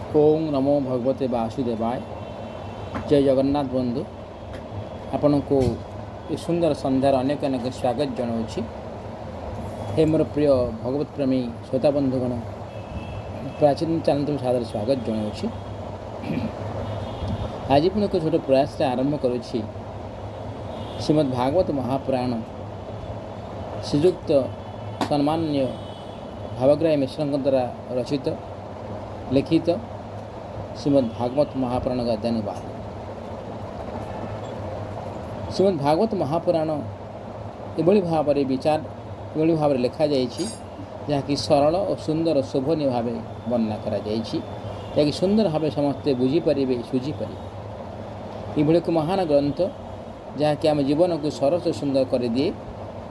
ओम नमो भगवते वासुदेवाय। जय जगन्नाथ बंधु, आपण को सुंदर संध्यार अनेक अनेक स्वागत जनाऊँगी। हे मोर प्रिय भगवत प्रेमी श्रोता बंधुगण, प्राचीन चैनल सादर स्वागत जनाऊँगी। आज पुणी एक छोट प्रयास से आरंभ करुच्ची। श्रीमद् भागवत महापुराण श्रीजुक्त सम्मान्य भावग्राही मिश्र द्वारा रचित लिखित श्रीमद् भागवत महापुराण का अध्ययन बाहर। श्रीमद् भागवत महापुराण एभली भाव विचार एभली भाव लिखा जाइछि जहाँकि सरल और सुंदर शोभनीय भाव वर्णना करा जाइछि, जहाँकि सुंदर भाव समस्ते बुझीपारे सुझीपारे। यह एक महान ग्रंथ जहाँकि आम जीवन को सरस सुंदर कर दिए,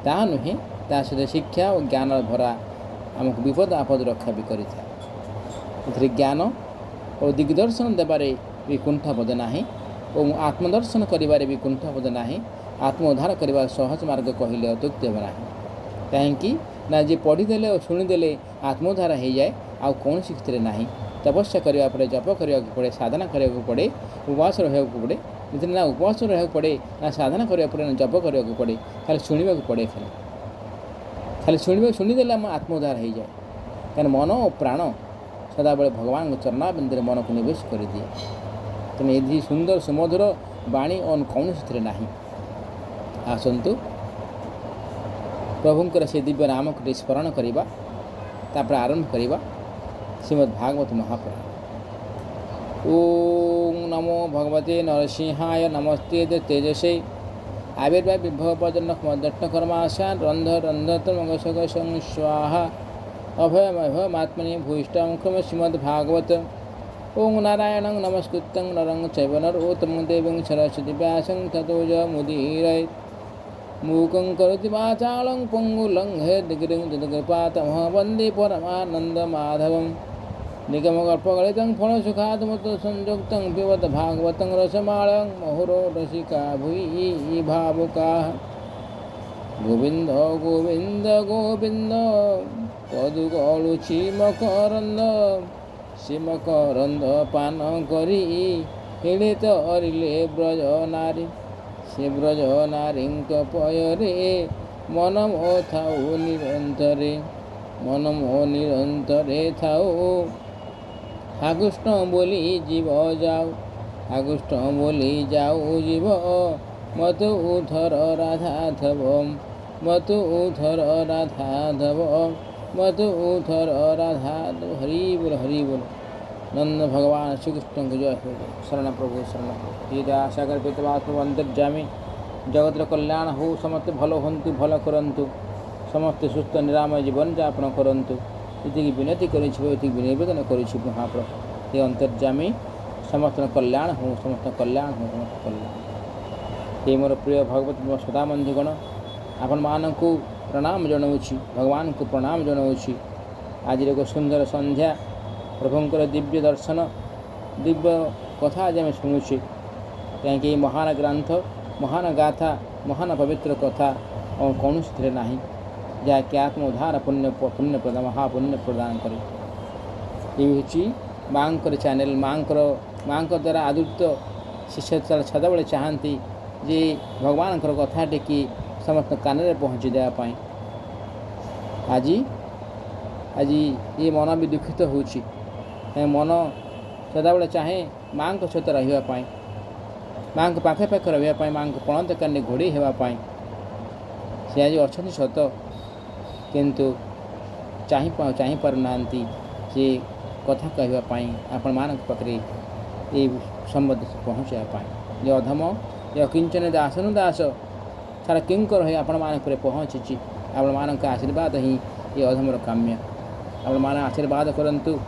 ता नुहे ता सहित शिक्षा और ज्ञान भरा आमको विपद आपद रक्षा भी करें। ज्ञान और दिग्दर्शन देवारे भी कुंठाबोध नाही और आत्मदर्शन करिबारे भी कुंठाबोध नाही। आत्मोद्धार करिबार सहज मार्ग कहले अत्युक्ति हेब नाही। कहीं ना जे पढ़ीदे और शुणीदे आत्मोद्धार हो जाए, आ कौन स्थिति ना। तपस्या करने पड़े, जप करने पड़े, साधना करने पड़े, उपवास रहा पड़े। लेकिन ना उपवास रहा पड़े, ना साधना करने पड़े, ना जप करने पड़े, खाली शुणा पड़े। खाली शुणीदे आम आत्मोद्धार हो जाए। कहीं मन और प्राण सदाबले भगवान चरणाबिंदे मन को निवेश कर दिए। तेणु यदि सुंदर सुमधुर वाणी और कौन से ना। आसतु प्रभुंकर से दिव्य नाम को स्मरण करवा, तापर आरंभ करवा श्रीमद् भागवत महापुराण। ओम नमो भगवते नरसिंहाय नमस्ते तेजसे आविर्भाव विभव पदन्नदट्टकर्माशा रंध रंधतमगसग स्वाहा अभयमभयमात्मने भूयिष्ठं क्रम श्रीमद्भागवत। ओं नारायणं नमस्कृतं नरं चैव नरोत्तमं देवीं सरस्वती व्यासं ततो जयमुदीरयेत्। मूकं करोति वाचालं पङ्गुलं हेयदिगिरिं जगत्कृपातमहं वन्दे परमानन्दमाधवं। निगमकल्पगलितं फलसुखादमृतसंयुक्तं पिबत भागवतं रसमालं मुहुरो रसिका भुवि भावुकाः। गोविन्द गोविन्द गोविन्द पदुगलुचि मकरंद पान करी हेले तरिले ब्रज नारी। से ब्रज नारी पयरे मन मो थाऊ निरंतरे, मन मो निरंतरे थाऊ। आकृष्ण बोली जीव जाऊ, आकृष्ण बोली जाऊ जीव। मत उधर राधाधव, मत उधर राधाधव, मत उधर राधाधव। हरि बोल हरि बोल। नंद भगवान श्री कृष्ण को जय हो। शरण प्रभु शरण प्रभु। सागर पेतवात्म अंतर्जामी जगतर कल्याण हो। समस्ते भल हंतु, भल करंतु, समस्ते सुस्थ निरामय जीवन यापन करंतु। ये विनती कर निवेदन कर महाप्रभु। ये अंतर्जामी समस्त कल्याण हो, समस्त कल्याण हो, समस्त कल्याण। ये मोर प्रिय भगवत श्रोता बंधुगण, आपण मानकु प्रणाम जनाऊँगी, भगवान को प्रणाम जनाऊँगी। आज एक सुंदर संध्या, प्रभुंकर दिव्य दर्शन, दिव्य कथा आज आम शुणुचे। कहीं महान ग्रंथ, महान गाथा, महान पवित्र कथा और कौन से ना जहाँकि आत्मोद्धार पुण्य पुण्य प्रदान महापुण्य प्रदान करे। ये माँ चैनल माँ द्वारा आदृत शिष्य सदाबले चाहती जे भगवान कथा टी समस्त कान में पहुँची देवाई। आज आज ये मन भी दुखित होची। मन सदाबले चाहे माँ सहित रही, माँ को पाखे पाखे रही, माँ को पणत कानी घोड़े होगापाई। सी आज अच्छा सत किंतु चाह पारना जे कथा कहवाई आपण मान पाखे ये संबंध पहुँचापी। जे अधम ये अकिंचन दासन दास सारा किंकर हो आपण मान पहुँची। आपण मान आशीर्वाद ही ये अधमर काम्य। आपण मान आशीर्वाद करंतु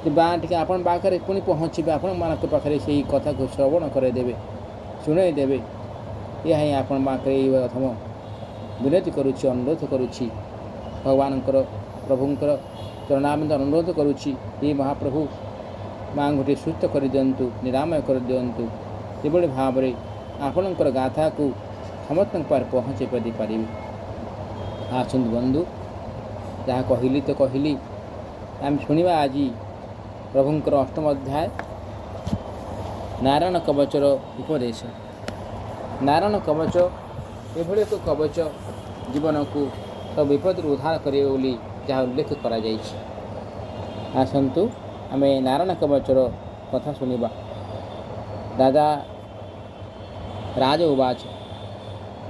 टे आपण पाखे पुणी पहुँचे, आपण मान पाखे से कथा को श्रवण करदेवे, शुणईदेवे। यह ही आपण पाखे अधम विनती करुच्ची, अनुरोध करुच्ची। भगवान प्रभुंकर चरणाबिंद अनुरोध करुच्ची। ये महाप्रभु माँ गोटे सुस्थ कर दिंतु, निरामय कर दिंतु। ये भाव में आपणकर गाथा को समस्त पार पहुँचे पारे। आसतु बंधु, जहाँ कहली तो कहली आम शुणा आज प्रभुंकर अष्टम अध्याय नारायण कवचर उपदेश। नारायण कवच एभली एक कवच जीवन को सब विपद उद्धार करे बोली जहाँ उल्लेख करा जाइछि। आसन्तु आमे नारायण कवचर कथा सुनिबा। राजा राज उवाच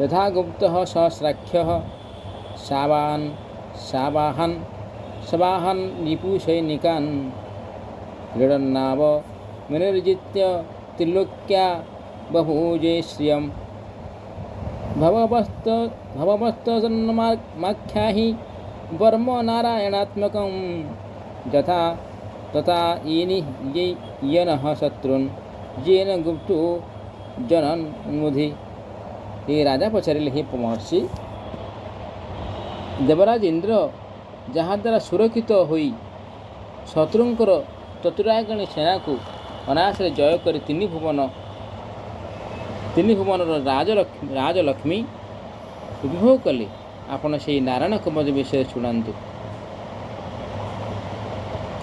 यथा गुप्तः सहस्राख्यः सवाहन निपुसैनिकान् क्रीडन्नाव विनिर्जित्य त्रिलोक्या बभूजे श्रियम् भववस्तजन्माख्याहि वर्म नारायणात्मकं यथा तथा येनः शत्रुन् येन गुप्तो जनन्मुधि। ये राजा पचारिले हे महर्षि देवराज इंद्र जहाँ द्वारा सुरक्षित होई शत्रुंकर चतुरागणी सेना को अनायास जय कर तीन भुवन राजलक्ष्मी उपभोग कले। आपण से नारायण कवच विषय शुणु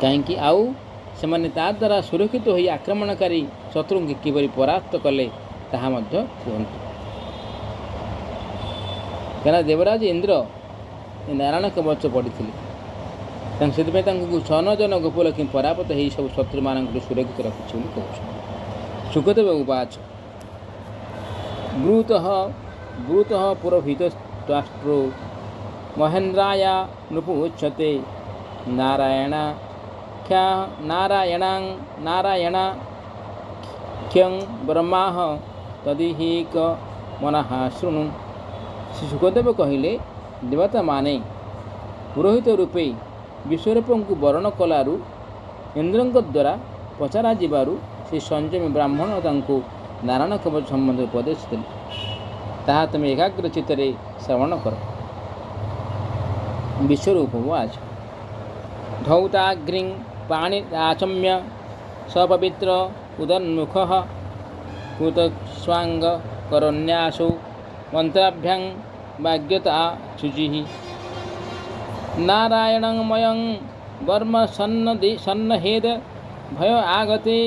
कहीं आउ से द्वारा सुरक्षित होई आक्रमणकारी शत्रु को किपरि परास्त कले ताहा मध्य कहतु। कहना देवराज इंद्र नारायण कवच पढ़ी से छन जन गोपलक्ष्मी परापत हो सब शत्रु मान सुरक्षित रखी कहते। सुखदेव उवाच ब्रूत पुरोहितस्त्वाष्ट्रो महेन्द्राय नृपुच्यते नारायणाख्यं ब्रह्माह तदिहिक मनः शृणु। श्री सुखदेव कहले देवता माने पुरोहित रूपे विश्वरूप को वर्ण कलारू इंद्र द्वारा पचरा जीवारू से संयमी ब्राह्मण तांको नारायण कवच संबंध उपदेश देले। ताहा तुम एकाग्र चित्तरे श्रवण कर। विश्वरूप उवाच धौताग्रिं पाणिराचम्य सपवित्र उदन्मुखः कृतस्वांग करन्यासो मंत्राभ्यां वाग्यता शुचिः नारायणमयं वर्म सन्नहेद भय आगते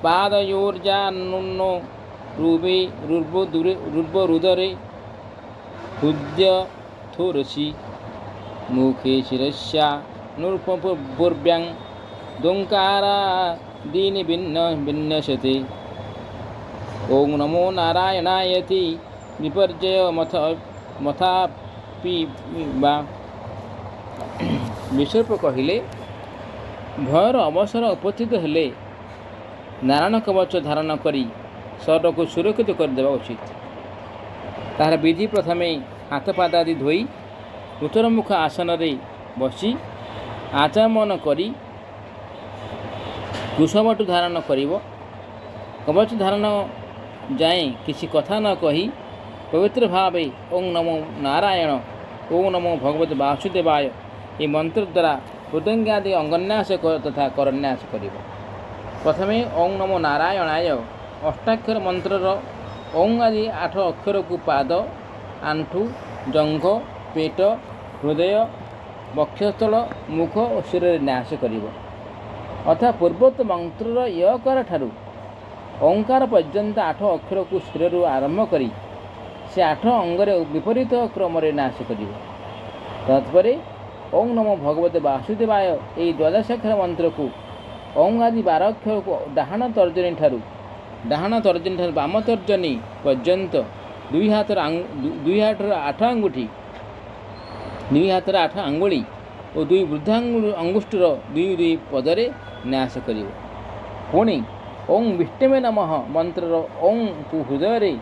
पादयोर्जानुन्नो रुद्रे हृदय थोरसी मुखे शिरस्या नृपपूर्व्यां दोंकारा दीन विन्यसते। ओं नमो नारायणायति विपर्जय मथापि वा। विश्वरूप कहले भयर अवसर उपस्थित हेले नारायण कवच धारण करी शरीर को सुरक्षित करदेवा उचित। तार विधि प्रथमे हाथ पाद आदि धोई उत्तरमुख आसन रे बसी आचमन करी कुशबटु धारण करिवो। कवच धारण जाए किसी कथा न कही पवित्र भावे ओं नमो नारायण ओं नमो भगवते वासुदेवाय ये मंत्र द्वारा हृदंगादि अंगन्यास तथा करन्यास करिवो। प्रथमे ओं नमो नारायणाय अष्टाक्षर मंत्रर ओं आदि 8 अक्षर को पाद आंठू जंघ पेट हृदय वक्षस्थल मुख और शिर न्यास करिवो। अर्थात पूर्वोक्त मंत्रर यकार ठारू ओंकार पर्यंत 8 अक्षर को शिरु आरंभ करी से 8 अंगरे विपरीत क्रम न्यास करिवो। तत्पर ओं नमो भगवते वासुदेवाय यही द्वादशाक्षर मंत्र को ओं आदि 12 अक्षर को डाहाण तर्जनी ठारू बाम तर्जनी पर्यंत 2 हाथर 8 अंगुठी 2 हाथर 8 आंगुली और 2 वृद्धांगुष्ठर 2 पदरे न्यास करिवो। पुणी ओं विष्णवे नमः मंत्रर ओं को हृदय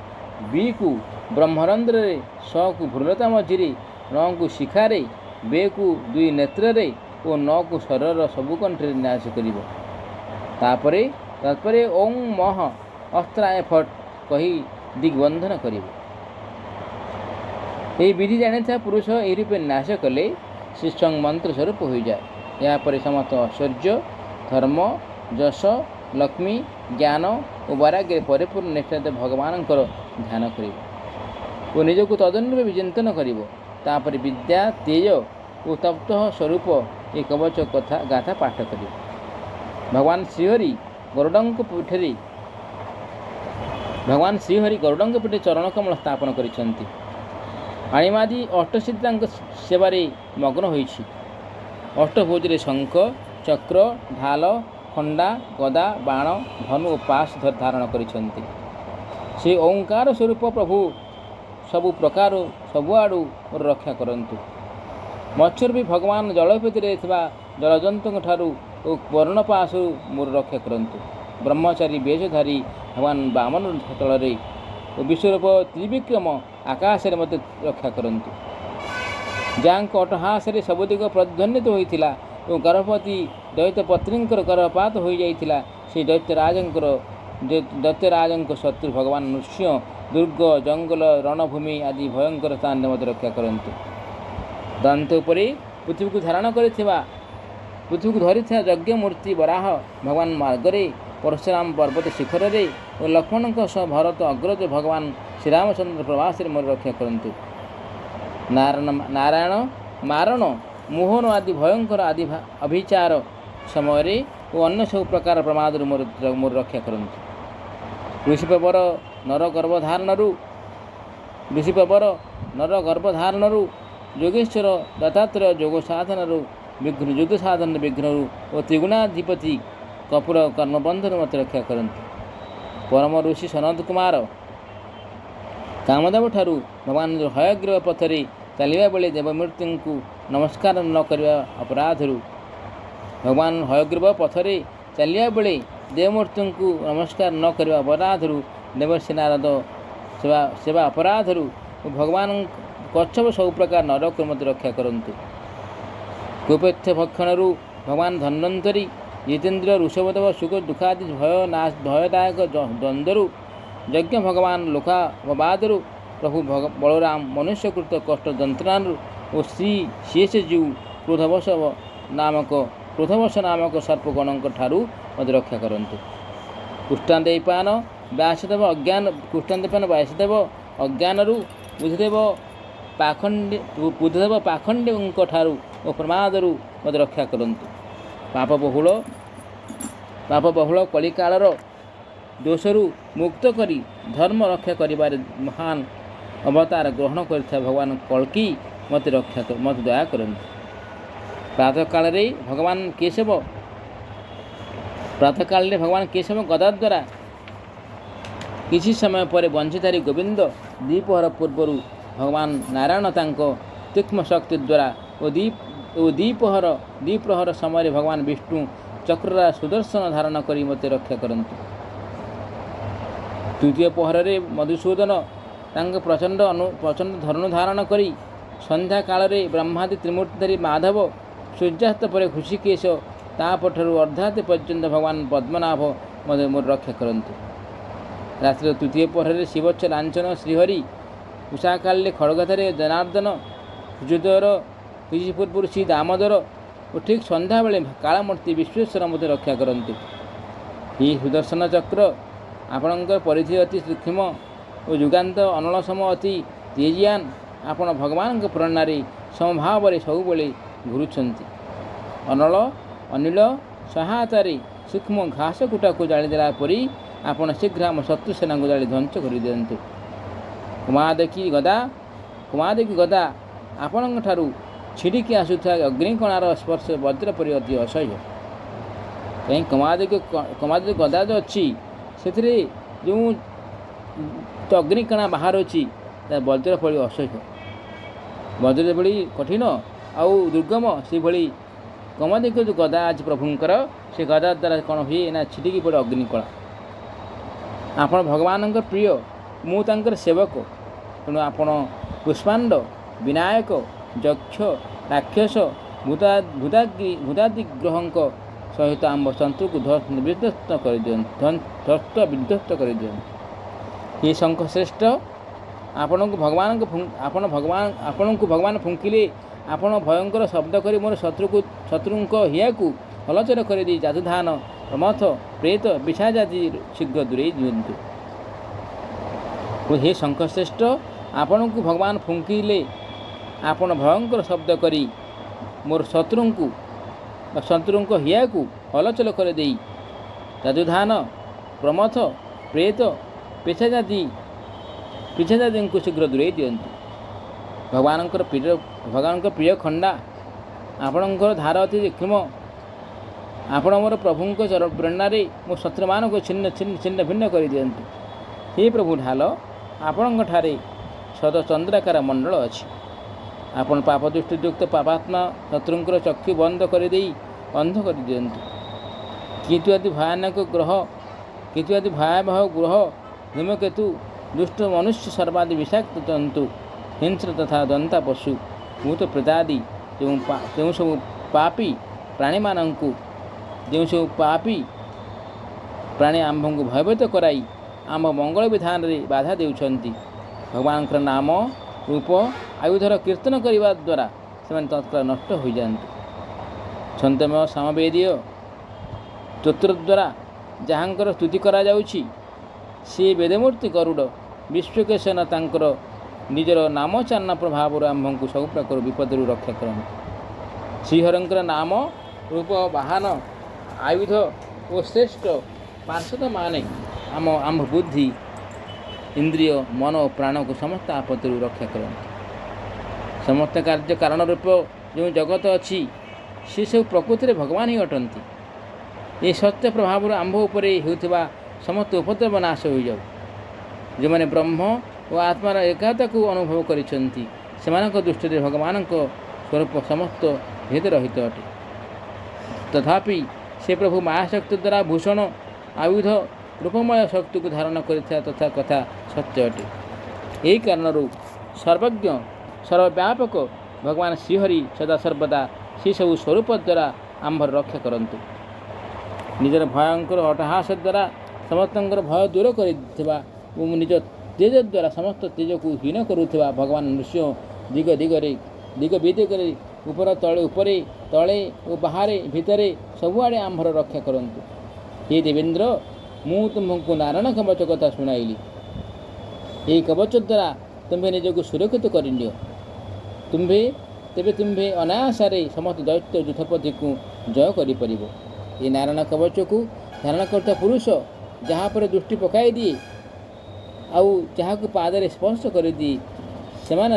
बी को ब्रह्मरंध्र स को भ्रूलता मझिरे न को शिखारे बे को 2 नेत्र और 9 को शरीर सबु कंठे न्यास करिवो। तापरे ओं मह अस्त्राय फट कही दिग्बंधन करिवो। यही विधि जाने पुरुष यही रूपे न्यास कले शिष्यंग मंत्र स्वरूप हो जाए। या समस्त ऐश्वर्य धर्म यश लक्ष्मी ज्ञान और वैराग्य परिपूर्ण निष्ठा भगवान ध्यान कर निजक तदनुरूप चिंतन कर विद्या तेज और तप्त स्वरूप ये कवच कथा गाथा पाठ कर ଭଗବାନ ଶ୍ରୀହରି ଗରୁଡ଼ଙ୍କ ପୀଠରେ ଚରଣ କମଳ ସ୍ଥାପନ କରିଛନ୍ତି। ଆଣିମାଦି ଅଷ୍ଟସିଦ୍ଧି ତାଙ୍କ ସେବାରେ ମଗ୍ନ ହୋଇଛି। ଅଷ୍ଟଭୁଜରେ ଶଙ୍ଖ ଚକ୍ର ଢାଲ ଖଣ୍ଡା ଗଦା ବାଣ ଧନୁ ଓ ପାଶ ଧାରଣ କରିଛନ୍ତି। ସେ ଓଙ୍କାର ସ୍ୱରୂପ ପ୍ରଭୁ ସବୁ ପ୍ରକାର ସବୁଆଡ଼ୁ ମୋର ରକ୍ଷା କରନ୍ତୁ। ମତ୍ସ୍ୟରୂପୀ ଭଗବାନ ଜଳପତିରେ ଥିବା ଜଳଜନ୍ତୁଙ୍କ ଠାରୁ ଓ ବର୍ଣ୍ଣପାଶରୁ ମୋର ରକ୍ଷା କରନ୍ତୁ। ବ୍ରହ୍ମଚାରୀ ବେଶଧାରୀ ଭଗବାନ ବାମନ ତଳରେ ଓ ବିଶ୍ୱରୂପ ତ୍ରିବିକ୍ରମ ଆକାଶରେ ମୋତେ ରକ୍ଷା କରନ୍ତୁ। ଯାହାଙ୍କ ଅଟ୍ଟହାସରେ ସବୁଦିଗ ପ୍ରଧ୍ୱନିତ ହୋଇଥିଲା ଓ ଗର୍ଭବତୀ ଦୈତ୍ୟପତ୍ନୀଙ୍କର ଗର୍ଭପାତ ହୋଇଯାଇଥିଲା, ସେହି ଦୈତ୍ୟରାଜଙ୍କ ଶତ୍ରୁ ଭଗବାନ ନୃସିଂହ ଦୁର୍ଗ ଜଙ୍ଗଲ ରଣଭୂମି ଆଦି ଭୟଙ୍କର ସ୍ଥାନରେ ମୋତେ ରକ୍ଷା କରନ୍ତୁ। ଦାନ୍ତ ଉପରେ ପୃଥିବୀକୁ ଧରିଥିବା ଯଜ୍ଞ ମୂର୍ତ୍ତି ବରାହ ଭଗବାନ ମାର୍ଗରେ ପରଶୁରାମ ପର୍ବତ ଶିଖରରେ ଓ ଲକ୍ଷ୍ମଣଙ୍କ ସହ ଭରତ ଅଗ୍ରଜ ଭଗବାନ ଶ୍ରୀରାମଚନ୍ଦ୍ର ପ୍ରବାସରେ ମୋର ରକ୍ଷା କରନ୍ତୁ। ନାରାୟଣ ମାରଣ ମୋହନ ଆଦି ଭୟଙ୍କର ଆଦି ଅଭିଚାର ସମୟରେ ଓ ଅନ୍ୟ ସବୁ ପ୍ରକାର ପ୍ରମାଦରୁ ମୋର ରକ୍ଷା କରନ୍ତୁ। ଋଷିପବର ନର ଗର୍ଭଧାରଣରୁ ଯୋଗେଶ୍ୱର ଦତ୍ତାତ୍ରେୟ ଯୋଗ ସାଧନରୁ ବିଘ୍ନରୁ ଓ ତ୍ରିଗୁଣାଧିପତି କପୁର କର୍ମବନ୍ଧରୁ ମୋତେ ରକ୍ଷା କରନ୍ତୁ। ପରମ ଋଷି ସନତ କୁମାର କାମଦେବ ଠାରୁ ଭଗବାନ ହୟଗ୍ରୀବ ପଥରେ ଚାଲିବା ବେଳେ ଦେବମୂର୍ତ୍ତିଙ୍କୁ ନମସ୍କାର ନ କରିବା ଅପରାଧରୁ ଭଗବାନ ହୟଗ୍ରୀବ ପଥରେ ଚାଲିବା ବେଳେ ଦେବମୂର୍ତ୍ତିଙ୍କୁ ନମସ୍କାର ନ କରିବା ଅପରାଧରୁ ଦେବସେନାରଦ ସେବା ଅପରାଧରୁ ଓ ଭଗବାନ କଚ୍ଛପ ସବୁ ପ୍ରକାର ନରକରୁ ମୋତେ ରକ୍ଷା କରନ୍ତୁ। କୁପେଥ ଭକ୍ଷଣରୁ ଭଗବାନ ଧନ୍ୱନ୍ତରୀ ଜିତେନ୍ଦ୍ର ଋଷଭଦେବ ସୁଖ ଦୁଃଖାଦି ଭୟଦାୟକ ଦ୍ୱନ୍ଦ୍ୱରୁ ଯଜ୍ଞ ଭଗବାନ ଲୋକାବାଦରୁ ପ୍ରଭୁ ବଳରାମ ମନୁଷ୍ୟକୃତ କଷ୍ଟ ଯନ୍ତ୍ରଣାରୁ ଓ ଶ୍ରୀ ଶେଷଜୀଉ କ୍ରୋଧବଶ ନାମକ ସର୍ପଗଣଙ୍କ ଠାରୁ ମୋତେ ରକ୍ଷା କରନ୍ତୁ। କୃଷ୍ଣାଦେପାନ ବ୍ୟାସଦେବ ଅଜ୍ଞାନରୁ ବୁଦ୍ଧଦେବ ପାଖଣ୍ଡ୍ୟଙ୍କ ଠାରୁ ଓ ପ୍ରମାଦରୁ ମୋତେ ରକ୍ଷା କରନ୍ତୁ। ପାପବହୁଳ କଳିକାଳର ଦୋଷରୁ ମୁକ୍ତ କରି ଧର୍ମ ରକ୍ଷା କରିବାରେ ମହାନ ଅବତାର ଗ୍ରହଣ କରିଥିବା ଭଗବାନ କଳ୍କି ମୋତେ ଦୟା କରନ୍ତୁ। ପ୍ରାତଃକାଳରେ ଭଗବାନ କେଶବ ଗଦା ଦ୍ୱାରା କିଛି ସମୟ ପରେ ବଂଶୀଧାରୀ ଗୋବିନ୍ଦ ଦ୍ୱିପହର ପୂର୍ବରୁ ଭଗବାନ ନାରାୟଣ ତାଙ୍କ ତୀକ୍ଷ୍ଣ ଶକ୍ତି ଦ୍ୱାରା ଓ ଦ୍ୱିପ୍ରହର ସମୟରେ ଭଗବାନ ବିଷ୍ଣୁ ଚକ୍ରରା ସୁଦର୍ଶନ ଧାରଣ କରି ମୋତେ ରକ୍ଷା କରନ୍ତୁ। ତୃତୀୟ ପହରରେ ମଧୁସୂଦନ ତାଙ୍କ ପ୍ରଚଣ୍ଡ ଧନୁ ଧାରଣ କରି ସନ୍ଧ୍ୟା କାଳରେ ବ୍ରହ୍ମାଦି ତ୍ରିମୂର୍ତ୍ତିଧାରୀ ମାଧବ ସୂର୍ଯ୍ୟାସ୍ତ ପରେ ହୃଷିକେଶ ତାପଠାରୁ ଅର୍ଦ୍ଧରାତ୍ରି ପର୍ଯ୍ୟନ୍ତ ଭଗବାନ ପଦ୍ମନାଭ ମୋତେ ମୋର ରକ୍ଷା କରନ୍ତୁ। ରାତ୍ରିର ତୃତୀୟ ପହରରେ ଶିବଚ୍ଛ ଲାଞ୍ଚନ ଶ୍ରୀହରି ଉଷାକାଳରେ ଖଡ଼ଗଧାରେ ଜନାର୍ଦ୍ଦନ ସୂର୍ଯ୍ୟୋଦୟର କିଛି ପୂର୍ବରୁ ଶ୍ରୀ ଦାମୋଦର ଓ ଠିକ୍ ସନ୍ଧ୍ୟାବେଳେ କାଳମୂର୍ତ୍ତି ବିଶ୍ୱେଶ୍ୱର ମୋତେ ରକ୍ଷା କରନ୍ତୁ। ଏହି ସୁଦର୍ଶନ ଚକ୍ର ଆପଣଙ୍କର ପରିଧି ଅତି ସୂକ୍ଷ୍ମ ଓ ଯୁଗାନ୍ତ ଅନଳସମ ଅତି ତେଜିୟାନ। ଆପଣ ଭଗବାନଙ୍କ ପ୍ରେରଣାରେ ସମଭାବରେ ସବୁବେଳେ ଘୁରୁଛନ୍ତି। ଅନିଳ ସହାୟତାରେ ସୂକ୍ଷ୍ମ ଘାସ କୁଟାକୁ ଜାଳିଦେଲା ପରି ଆପଣ ଶୀଘ୍ର ଆମ ଶତ୍ରୁ ସେନାଙ୍କୁ ଜାଳି ଧ୍ୱଂସ କରିଦିଅନ୍ତୁ। କୁମାଦେକୀ ଗଦା ଆପଣଙ୍କ ଠାରୁ ଛିଡ଼ିକି ଆସୁଥିବା ଅଗ୍ନିକଣାର ସ୍ପର୍ଶ ବଜ୍ର ପରି ଅତି ଅସହ୍ୟ। କାହିଁ କମାଦେକୀ ଗଦା ଯେଉଁ ଅଛି ସେଥିରେ ଯେଉଁ ଅଗ୍ନିକଣା ବାହାରୁଛି ତା ବଜ୍ର ଭଳି ଅସହ୍ୟ, ବଜ୍ର ଭଳି କଠିନ ଆଉ ଦୁର୍ଗମ। ସେଭଳି କମାଦେକୀ ଯେଉଁ ଗଦା ଅଛି ପ୍ରଭୁଙ୍କର, ସେ ଗଦା ଦ୍ୱାରା କ'ଣ ହୁଏ ନା ଛିଟିକି ପଡ଼େ ଅଗ୍ନିକଣା। ଆପଣ ଭଗବାନଙ୍କ ପ୍ରିୟ, ମୁଁ ତାଙ୍କର ସେବକ, ତେଣୁ ଆପଣ ପୁଷ୍ପାଣ୍ଡ ବିନାୟକ ଯକ୍ଷ ରାକ୍ଷସ ଭୂତାଦିଗ୍ରହଙ୍କ ସହିତ ଆମ ଶତ୍ରୁକୁ ବିଧ୍ୱସ୍ତ କରିଦିଅନ୍ତୁ। ଏ ଶଙ୍ଖଶ୍ରେଷ୍ଠ ଆପଣଙ୍କୁ ଭଗବାନ ଫୁଙ୍କିଲେ ଆପଣ ଭୟଙ୍କର ଶବ୍ଦ କରି ମୋର ଶତ୍ରୁଙ୍କ ହିଆକୁ ହଲଚଲ କରିଦେଇ ଯାଦୁଧାନ ପ୍ରମଥ ପ୍ରେତ ବିଛାଜାତି ଶୀଘ୍ର ଦୂରେଇ ଦିଅନ୍ତୁ। ହେ ଶଙ୍ଖଶ୍ରେଷ୍ଠ ଆପଣଙ୍କୁ ଭଗବାନ ଫୁଙ୍କିଲେ ଆପଣ ଭୟଙ୍କର ଶବ୍ଦ କରି ମୋର ଶତ୍ରୁଙ୍କୁ ବା ଶତ୍ରୁଙ୍କ ହିଆକୁ ହଲଚଲ କରିଦେଇ ଯାଦୁଧାନ ପ୍ରମଥ ପ୍ରେତ ପିଛାଦାଦୀଙ୍କୁ ଶୀଘ୍ର ଦୂରେଇ ଦିଅନ୍ତୁ। ଭଗବାନଙ୍କ ପ୍ରିୟ ଖଣ୍ଡା, ଆପଣଙ୍କର ଧାର ଅତି କ୍ଷମ। ଆପଣ ମୋର ପ୍ରଭୁଙ୍କ ପ୍ରେରଣାରେ ମୋ ଶତ୍ରୁମାନଙ୍କୁ ଛିନ୍ନ ଭିନ୍ନ କରିଦିଅନ୍ତୁ। ହେ ପ୍ରଭୁ ଢାଲ, ଆପଣଙ୍କଠାରେ ଚନ୍ଦ୍ରାକାର ମଣ୍ଡଳ ଅଛି। ଆପଣ ପାପ ଦୃଷ୍ଟିଯୁକ୍ତ ପାପାତ୍ମା ଶତ୍ରୁଙ୍କର ଚକ୍ଷୁ ବନ୍ଦ କରିଦେଇ ଅନ୍ଧ କରିଦିଅନ୍ତୁ। କିନ୍ତୁ ଆଦି ଭୟାବହ ଗ୍ରହ ଧୂମକେତୁ, ଦୁଷ୍ଟ ମନୁଷ୍ୟ, ସର୍ବାଦି ବିଷାକ୍ତ ଜନ୍ତୁ, ହିଂସ୍ର ତଥା ଦନ୍ତା ପଶୁ, ଭୂତ ପ୍ରେତାଦି ଯେଉଁ ସବୁ ପାପୀ ପ୍ରାଣୀ ଆମ୍ଭଙ୍କୁ ଭୟଭୀତ କରାଇ ଆମ୍ଭ ମଙ୍ଗଳ ବିଧାନରେ ବାଧା ଦେଉଛନ୍ତି, ଭଗବାନଙ୍କର ନାମ ରୂପ ଆୟୁଧର କୀର୍ତ୍ତନ କରିବା ଦ୍ୱାରା ସେମାନେ ତତ୍କାଳ ନଷ୍ଟ ହୋଇଯାଆନ୍ତି। ଛନ୍ଦମୟ ସାମବେଦୀୟ ସ୍ତୋତ୍ର ଦ୍ୱାରା ଯାହାଙ୍କର ସ୍ତୁତି କରାଯାଉଛି, ସେ ବେଦମୂର୍ତ୍ତି ଗରୁଡ଼ ବିଶ୍ୱକେଶନ ତାଙ୍କର ନିଜର ନାମଚାରଣ ପ୍ରଭାବରୁ ଆମ୍ଭଙ୍କୁ ସବୁ ପ୍ରକାର ବିପଦରୁ ରକ୍ଷା କରନ୍ତି। ଶ୍ରୀହରଙ୍କର ନାମ ରୂପ ବାହନ ଆୟୁଧ ଓ ଶ୍ରେଷ୍ଠ ପାର୍ଷଦମାନେ ଆମ୍ଭ ବୁଦ୍ଧି ଇନ୍ଦ୍ରିୟ ମନ ଓ ପ୍ରାଣକୁ ସମସ୍ତ ଆପତ୍ତିରୁ ରକ୍ଷା କରନ୍ତି। ସମସ୍ତ କାର୍ଯ୍ୟ କାରଣ ରୂପ ଯେଉଁ ଜଗତ ଅଛି, ସେସବୁ ପ୍ରକୃତିରେ ଭଗବାନ ହିଁ ଅଟନ୍ତି। ଏହି ସତ୍ୟ ପ୍ରଭାବରୁ ଆମ୍ଭ ଉପରେ ହେଉଥିବା ସମସ୍ତ ଉପଦ୍ରବ ନାଶ ହୋଇଯାଉ। ଯେଉଁମାନେ ବ୍ରହ୍ମ ଓ ଆତ୍ମାର ଏକତାକୁ ଅନୁଭବ କରିଛନ୍ତି, ସେମାନଙ୍କ ଦୃଷ୍ଟିରେ ଭଗବାନଙ୍କ ସ୍ୱରୂପ ସମସ୍ତ ଭେଦରହିତ ଅଟେ। ତଥାପି ସେ ପ୍ରଭୁ ମାୟାଶକ୍ତି ଦ୍ୱାରା ଭୂଷଣ ଆୟୁଧ ରୂପମୟ ଶକ୍ତିକୁ ଧାରଣ କରିଥିବା ତଥା କଥା ସତ୍ୟ ଅଟେ। ଏହି କାରଣରୁ ସର୍ବଜ୍ଞ ସର୍ବବ୍ୟାପକ ଭଗବାନ ଶ୍ରୀହରି ସଦାସର୍ବଦା ସେସବୁ ସ୍ୱରୂପ ଦ୍ୱାରା ଆମ୍ଭର ରକ୍ଷା କରନ୍ତୁ। ନିଜର ଭୟଙ୍କର ଅଟ୍ଟହାସ ଦ୍ୱାରା ସମସ୍ତଙ୍କର ଭୟ ଦୂର କରିଥିବା ଓ ନିଜ ତେଜ ଦ୍ୱାରା ସମସ୍ତ ତେଜକୁ ହୀନ କରୁଥିବା ଭଗବାନ ନୃସିଂହ ଦିଗ ବିଦିଗରେ ଉପରେ ତଳେ ଓ ବାହାରେ ଭିତରେ ସବୁଆଡ଼େ ଆମ୍ଭର ରକ୍ଷା କରନ୍ତୁ। ହେ ଦେବେନ୍ଦ୍ର, ମୁଁ ତୁମକୁ ନାରାୟଣ କବଚ କଥା ଶୁଣାଇଲି। ଏହି କବଚ ଦ୍ୱାରା ତୁମ୍ଭେ ନିଜକୁ ସୁରକ୍ଷିତ କରିନିଅ। ତେବେ ତୁମ୍ଭେ ଅନାୟାସରେ ସମସ୍ତ ଦୈତ୍ୟ ଯୂଥପତିକୁ ଜୟ କରିପାରିବ। ଏହି ନାରାୟଣ କବଚକୁ ଧାରଣ କରୁଥିବା ପୁରୁଷ ଯାହା ଉପରେ ଦୃଷ୍ଟି ପକାଇ ଦିଏ ଆଉ ଯାହାକୁ ପାଦରେ ସ୍ପର୍ଶ କରିଦିଏ, ସେମାନେ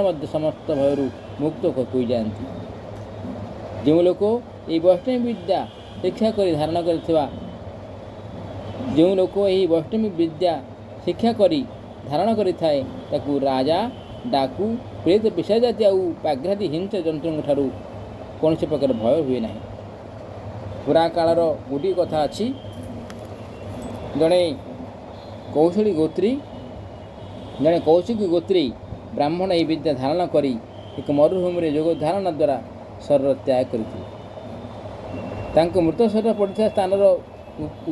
ମଧ୍ୟ ସମସ୍ତ ଭୟରୁ ମୁକ୍ତ ହୋଇଯାଆନ୍ତି। ଯେଉଁ ଲୋକ ଏହି ବୈଷ୍ଣବୀ ବିଦ୍ୟା ଶିକ୍ଷା କରି ଧାରଣ କରିଥାଏ, ତାକୁ ରାଜା, ଡାକୁ, ପ୍ରେତ, ପିଶାଚାଦି ଆଉ ବ୍ୟାଘ୍ରାଦି ହିଂସ୍ର ଜନ୍ତୁଙ୍କ ଠାରୁ କୌଣସି ପ୍ରକାର ଭୟ ହୁଏ ନାହିଁ। ପୁରା କାଳର ଗୋଟିଏ କଥା ଅଛି। ଜଣେ କୌଶିକୀ ଗୋତ୍ରୀ ବ୍ରାହ୍ମଣ ଏହି ବିଦ୍ୟା ଧାରଣ କରି ଏକ ମରୁଭୂମିରେ ଯୋଗ ଧାରଣା ଦ୍ୱାରା ଶରୀର ତ୍ୟାଗ କରିଥିଲେ। ତାଙ୍କ ମୃତ ଶରୀର ପଡ଼ିଥିବା ସ୍ଥାନର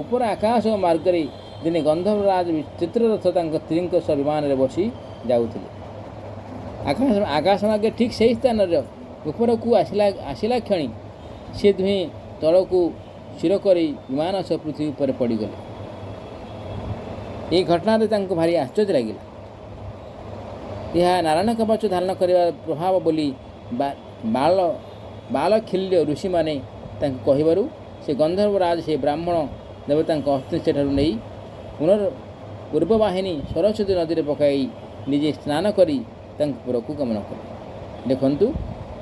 ଉପର ଆକାଶ ମାର୍ଗରେ ଦିନେ ଗନ୍ଧର୍ବରାଜ ଚିତ୍ରରଥ ତାଙ୍କ ସ୍ତ୍ରୀଙ୍କ ସହ ବିମାନରେ ବସି ଯାଉଥିଲେ। ଆକାଶ ମାର୍ଗରେ ଠିକ୍ ସେହି ସ୍ଥାନରେ ଉପରକୁ ଆସିଲା କ୍ଷଣି ସେ ଦୁହେଁ ତଳକୁ ଶିର କରି ବିମାନ ସହ ପୃଥିବୀ ଉପରେ ପଡ଼ିଗଲେ। ଏହି ଘଟଣାରେ ତାଙ୍କୁ ଭାରି ଆଶ୍ଚର୍ଯ୍ୟ ଲାଗିଲା। ଏହା ନାରାୟଣ କବଚ ଧାରଣ କରିବା ପ୍ରଭାବ ବୋଲି ବାଲଖିଲ୍ୟ ଋଷିମାନେ ତାଙ୍କୁ କହିବାରୁ ସେ ଗନ୍ଧର୍ବରାଜ ସେ ବ୍ରାହ୍ମଣ ଦେବତାଙ୍କ ଅସ୍ଥି ସେଠାରୁ ନେଇ ପୂର୍ବବାହିନୀ ସରସ୍ୱତୀ ନଦୀରେ ପକାଇ ନିଜେ ସ୍ନାନ କରି ତାଙ୍କ ପୁରକୁ ଗମନ କଲେ। ଦେଖନ୍ତୁ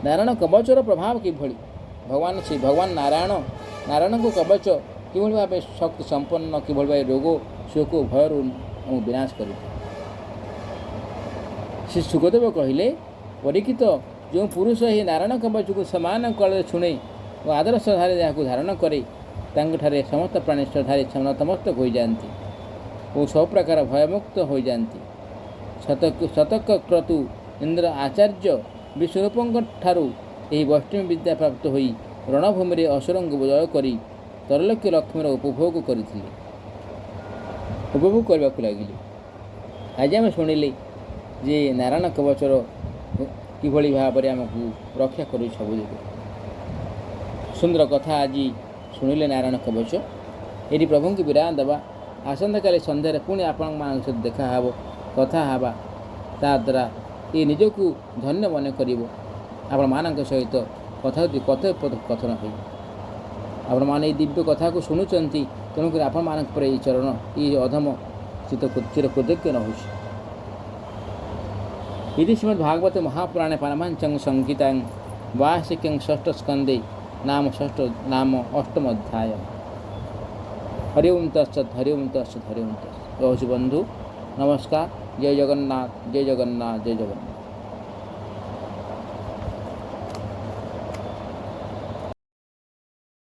ନାରାୟଣ କବଚର ପ୍ରଭାବ କିଭଳି। ଭଗବାନ ନାରାୟଣଙ୍କ କବଚ କିଭଳି ଭାବେ ଶକ୍ତି ସମ୍ପନ୍ନ, କିଭଳି ଭାବେ ରୋଗ ଶୋକ ଭୟରୁ ବିନାଶ କରିଥାଏ। ଶ୍ରୀ ସୁଖଦେବ କହିଲେ, ପରୀକ୍ଷିତ, ଯେଉଁ ପୁରୁଷ ଏହି ନାରାୟଣ କବଚକୁ ସମାନ କଳରେ ଶୁଣେ ଓ ଆଦର ଶ୍ରଦ୍ଧାରେ ଏହାକୁ ଧାରଣ କରେ, ତାଙ୍କଠାରେ ସମସ୍ତ ପ୍ରାଣୀ ଶ୍ରଦ୍ଧାରେ ନତମସ୍ତକ ହୋଇଯାଆନ୍ତି ଓ ସବୁପ୍ରକାର ଭୟମୁକ୍ତ ହୋଇଯାଆନ୍ତି। ଶତକ୍ରତୁ ଇନ୍ଦ୍ର ଆଚାର୍ଯ୍ୟ ବିଶ୍ୱରୂପଙ୍କଠାରୁ ଏହି ବୈଷ୍ଣବୀ ବିଦ୍ୟା ପ୍ରାପ୍ତ ହୋଇ ରଣଭୂମିରେ ଅସୁରଙ୍କୁ ଜୟ କରି ତୈଳୋକ୍ୟ ଲକ୍ଷ୍ମୀର ଉପଭୋଗ କରିବାକୁ ଲାଗିଲେ। ଆଜି ଆମେ ଶୁଣିଲେ ଯେ ନାରାୟଣ କବଚର କିଭଳି ଭାବରେ ଆମକୁ ରକ୍ଷା କରୁଛି ସବୁ ଦିଗରେ। ସୁନ୍ଦର କଥା ଆଜି ଶୁଣିଲେ ନାରାୟଣ କବଚ। ଏଠି ପ୍ରଭୁଙ୍କୁ ବିରାମ ଦେବା। ଆସନ୍ତାକାଲି ସନ୍ଧ୍ୟାରେ ପୁଣି ଆପଣମାନଙ୍କ ସହିତ ଦେଖା ହେବ, କଥା ହେବା। ତାଦ୍ୱାରା ଏ ନିଜକୁ ଧନ୍ୟ ମନେ କରିବ, ଆପଣମାନଙ୍କ ସହିତ କଥୋପକଥନ ହୋଇବ। ଆପଣମାନେ ଏଇ ଦିବ୍ୟ କଥାକୁ ଶୁଣୁଛନ୍ତି, ତେଣୁକରି ଆପଣମାନଙ୍କ ପରେ ଏଇ ଚରଣ ଏଇ ଅଧମ ଚିର କୃତଜ୍ଞ ରହୁଛି। इति श्रीमद्भागवते महापुराणे पारमाञ्चं संहितां वार्षिकीं षष्ठस्कन्धे नाम अष्टमोऽध्यायः। हरि ओं तत्सत्, हरि ओं तत्सत्, हरि ओं तत्सत्। बंधु नमस्कार। जय जगन्नाथ, जय जगन्नाथ, जय जगन्नाथ।